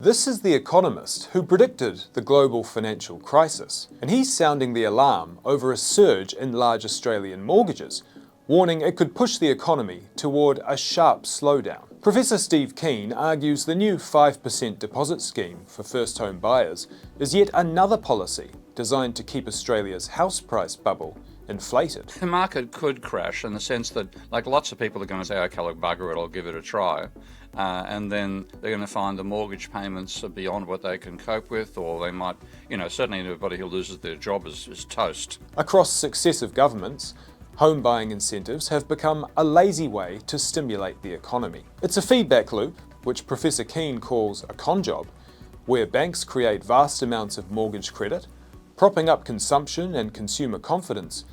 This is the economist who predicted the global financial crisis, and he's sounding the alarm over a surge in large Australian mortgages, warning it could push the economy toward a sharp slowdown. Professor Steve Keen argues the new 5% deposit scheme for first home buyers is yet another policy designed to keep Australia's house price bubble inflated. The market could crash in the sense that, like, lots of people are going to say, okay, look, bugger it, I'll give it a try. And then they're going to find the mortgage payments are beyond what they can cope with, or they might, certainly anybody who loses their job is toast. Across successive governments, home buying incentives have become a lazy way to stimulate the economy. It's a feedback loop, which Professor Keen calls a con job, where banks create vast amounts of mortgage credit, propping up consumption and consumer confidence,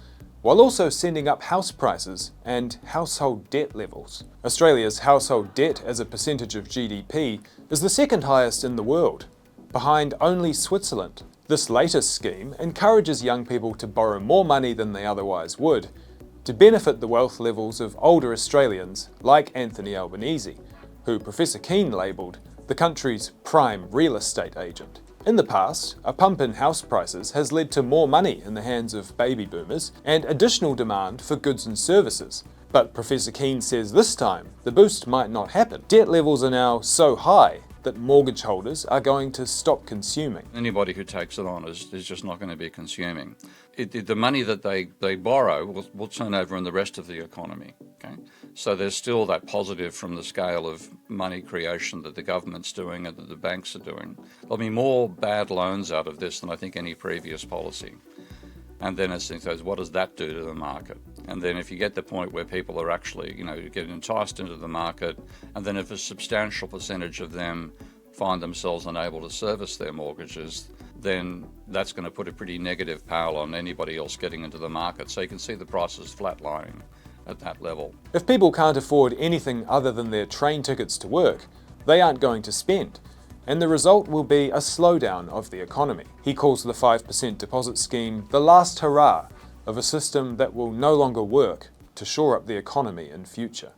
while also sending up house prices and household debt levels. Australia's household debt as a percentage of GDP is the second highest in the world, behind only Switzerland. This latest scheme encourages young people to borrow more money than they otherwise would, to benefit the wealth levels of older Australians like Anthony Albanese, who Professor Keen labelled the country's prime real estate agent. In the past, a pump in house prices has led to more money in the hands of baby boomers and additional demand for goods and services. But Professor Keen says this time the boost might not happen. Debt levels are now so high that mortgage holders are going to stop consuming. Anybody who takes it on is just not going to be consuming. The money that they borrow will turn over in the rest of the economy. Okay? So there's still that positive from the scale of money creation that the government's doing and that the banks are doing. There'll be more bad loans out of this than I think any previous policy. And then as things goes, what does that do to the market? And then if you get the point where people are actually, getting enticed into the market, and then if a substantial percentage of them find themselves unable to service their mortgages, then that's going to put a pretty negative pall on anybody else getting into the market. So you can see the prices flatlining at that level. If people can't afford anything other than their train tickets to work, they aren't going to spend, and the result will be a slowdown of the economy. He calls the 5% deposit scheme the last hurrah of a system that will no longer work to shore up the economy in future.